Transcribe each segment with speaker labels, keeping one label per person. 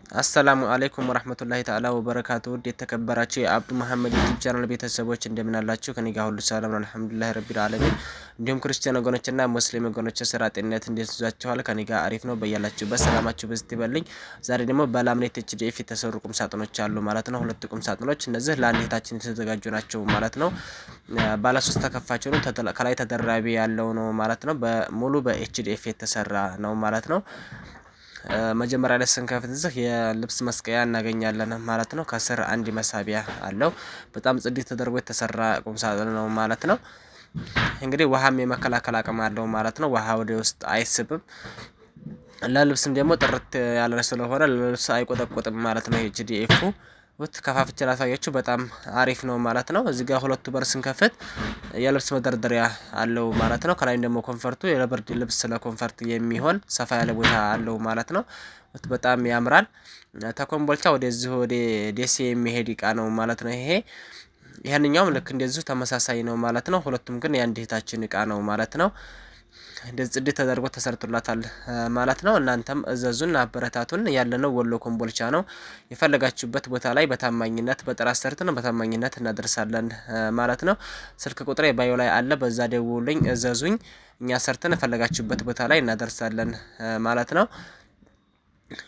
Speaker 1: አሰላሙ አለይኩም ወራህመቱላሂ ተዓላ ወበረካቱ ውድ የተከበራችሁ የአብዱ መሐመድ ዩቲዩብ ቻናል ቤተሰቦች እንደምን አላችሁ? ከኔ ጋር ሁሉ ሰላም ነው አልሐምዱሊላህ ረቢል ዓለሚን። እንዲሁም ክርስቲያን ወገኖችና ሙስሊም ወገኖች ስራ ጤንነት እንዴት ይዟችኋል? ከኔ ጋር አሪፍ ነው። በያላችሁበት ሰላማችሁ በዝት ይበልኝ። ዛሬ ደግሞ በላምኔት ኤችዲኤፍ የተሰሩ ቁም ሳጥኖች አሉ ማለት ነው። ሁለት ቁም ሳጥኖች እነዚህ ለአንድ እህታችን የተዘጋጁ ናቸው ማለት ነው። ባለ 3 ተከፋች ነው። ከላይ ተደራቢ ያለው ነው ማለት ነው። በሙሉ በኤችዲኤፍ የተሰራ ነው ማለት ነው። መጀመሪያ ላይ ስንከፍት እዚህ የልብስ መስቀያ እናገኛለን ማለት ነው። ከስር አንድ መሳቢያ አለው። በጣም ጽድት ተደርጎ የተሰራ ቁም ሳጥን ነው ማለት ነው። እንግዲህ ውሃም የመከላከል አቅም አለው ማለት ነው። ውሃ ወደ ውስጥ አይስብም። ለልብስም ደግሞ ጥርት ያለ ስለሆነ ለልብስ አይቆጠቆጥም ማለት ነው። ኤችዲኤፉ ከፋፍቼ ላሳያችሁ በጣም አሪፍ ነው ማለት ነው። እዚህ ጋር ሁለቱ በር ስንከፍት የልብስ መደርደሪያ አለው ማለት ነው። ከላይ ደግሞ ኮንፈርቱ የለብርድ ልብስ ለኮንፈርት የሚሆን ሰፋ ያለ ቦታ አለው ማለት ነው። በጣም ያምራል። ተኮምቦልቻ ወደዚህ ወደ ደሴ የሚሄድ እቃ ነው ማለት ነው። ይሄንኛውም ልክ እንደዚሁ ተመሳሳይ ነው ማለት ነው። ሁለቱም ግን የአንድ እህታችን እቃ ነው ማለት ነው። እንደዚህ ጽድት ተደርጎ ተሰርቶላታል ማለት ነው። እናንተም እዘዙን አበረታቱን። ያለነው ወሎ ኮምቦልቻ ነው። የፈለጋችሁበት ቦታ ላይ በታማኝነት በጥራት ሰርተን በታማኝነት እናደርሳለን ማለት ነው። ስልክ ቁጥሬ ባዮ ላይ አለ። በዛ ደውሉልኝ፣ እዘዙኝ። እኛ ሰርተን የፈለጋችሁበት ቦታ ላይ እናደርሳለን ማለት ነው።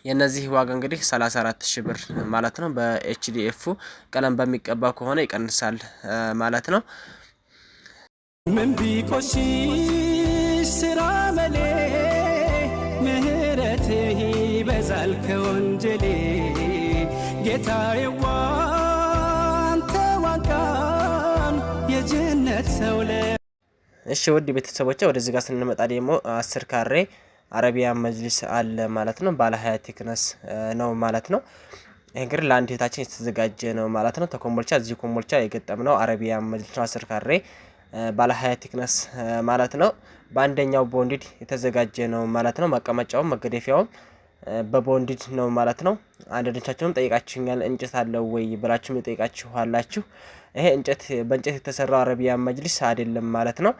Speaker 1: የነዚህ ዋጋ እንግዲህ 34,000 ብር ማለት ነው። በኤችዲኤፉ ቀለም በሚቀባ ከሆነ ይቀንሳል ማለት ነው። ምን ቢቆሺ ስራ መሌ ምህረትህ ይበዛል ከወንጀሌ ጌታዬ አንተ ዋንቃን የጀነት ሰው እሺ ውድ ቤተሰቦቼ ወደዚህ ጋር ስንመጣ ደግሞ 10 ካሬ አረቢያን መጅሊስ አለ ማለት ነው። ባለ 20 ቴክነስ ነው ማለት ነው። ይሄ እንግዲህ ለአንድ እህታችን የተዘጋጀ ነው ማለት ነው። ተኮምቦልቻ እዚህ ኮምቦልቻ የገጠምነው አረቢያን መጅሊስ 10 ካሬ ባለ 20 ቴክነስ ማለት ነው። በአንደኛው ቦንዲድ የተዘጋጀ ነው ማለት ነው። መቀመጫውም መገደፊያውም በቦንዲድ ነው ማለት ነው። አንዳንዶቻችሁም ጠይቃችሁኛል እንጨት አለው ወይ ብላችሁም ጠይቃችኋላችሁ። ይሄ በእንጨት የተሰራው አረቢያን መጅሊስ አይደለም ማለት ነው።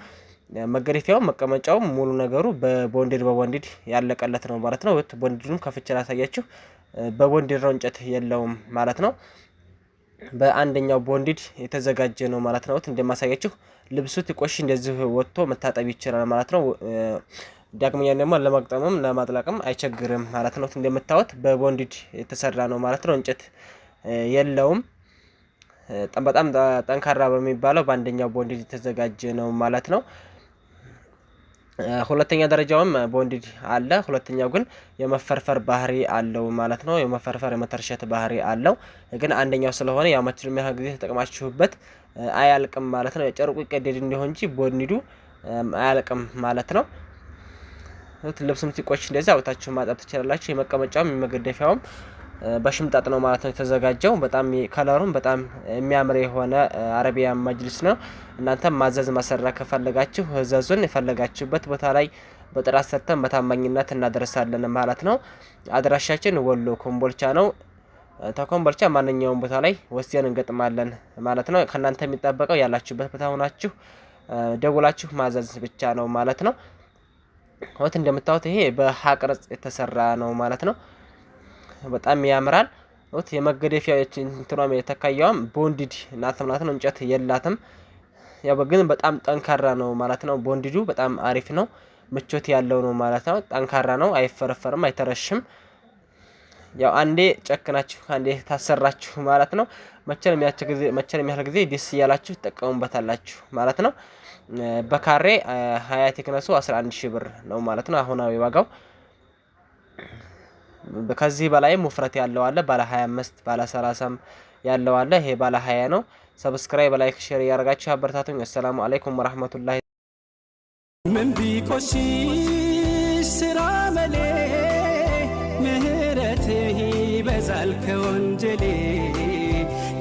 Speaker 1: መገደፊያው መቀመጫው ሙሉ ነገሩ በቦንዲድ ያለቀለት ነው ማለት ነው። ቦንዲዱም ከፍቼ ላሳያችሁ። በቦንዲድ ነው እንጨት የለውም ማለት ነው። በአንደኛው ቦንዲድ የተዘጋጀ ነው ማለት ነው። እንደማሳያችሁ ልብሱ ትቆሽ እንደዚህ ወጥቶ መታጠብ ይችላል ማለት ነው። ዳግመኛ ደግሞ ለማግጠምም ለማጥለቅም አይቸግርም ማለት ነው። እንደምታዩት በቦንዲድ የተሰራ ነው ማለት ነው። እንጨት የለውም። በጣም ጠንካራ በሚባለው በአንደኛው ቦንዲድ የተዘጋጀ ነው ማለት ነው። ሁለተኛ ደረጃውም ቦንዲድ አለ። ሁለተኛው ግን የመፈርፈር ባህሪ አለው ማለት ነው። የመፈርፈር የመተርሸት ባህሪ አለው። ግን አንደኛው ስለሆነ ያው መቼም ያህል ጊዜ ተጠቅማችሁበት አያልቅም ማለት ነው። ጨርቁ ይቀደድ እንደሆነ እንጂ ቦንዲዱ አያልቅም ማለት ነው። ልብስም ሲቆሽ እንደዚህ አውጣችሁ ማጣት ትችላላችሁ። የመቀመጫውም የመገደፊያውም በሽምጣጥ ነው ማለት ነው የተዘጋጀው። በጣም ከለሩም በጣም የሚያምር የሆነ አረቢያን መጅሊስ ነው። እናንተም ማዘዝ ማሰራ ከፈለጋችሁ እዘዙን። የፈለጋችሁበት ቦታ ላይ በጥራት ሰርተን በታማኝነት እናደርሳለን ማለት ነው። አድራሻችን ወሎ ኮምቦልቻ ነው። ተኮምቦልቻ ማንኛውም ቦታ ላይ ወስደን እንገጥማለን ማለት ነው። ከእናንተ የሚጠበቀው ያላችሁበት ቦታ ሆናችሁ ደውላችሁ ማዘዝ ብቻ ነው ማለት ነው። እንደምታዩት ይሄ በሀቅርጽ የተሰራ ነው ማለት ነው። በጣም ያምራል። የመገደፊያ እንትኗም የተካያውም ቦንዲድ ናት ማለት ነው። እንጨት የላትም። ያው ግን በጣም ጠንካራ ነው ማለት ነው። ቦንዲዱ በጣም አሪፍ ነው። ምቾት ያለው ነው ማለት ነው። ጠንካራ ነው። አይፈረፈርም፣ አይተረሽም። ያው አንዴ ጨክናችሁ አንዴ ታሰራችሁ ማለት ነው። መቼም ያህል ጊዜ ደስ እያላችሁ ተጠቀሙበታላችሁ ማለት ነው። በካሬ 20 ቴክነሱ 11,000 ብር ነው ማለት ነው አሁናዊ ዋጋው። ከዚህ በላይም ውፍረት ያለው አለ። ባለ 25 ባለ 30 ያለው አለ። ይሄ ባለ 20 ነው። ሰብስክራይብ፣ ላይክ፣ ሼር ያደርጋችሁ አበረታቱኝ። አሰላሙ አለይኩም ወራህመቱላሂ። ምን ቢቆሺ ስራ መሌ ምህረትህ ይበዛል ከወንጀሌ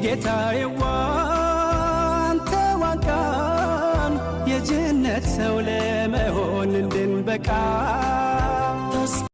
Speaker 1: ጌታዬ አንተ ዋንቃን የጀነት ሰው ለመሆን እንድንበቃ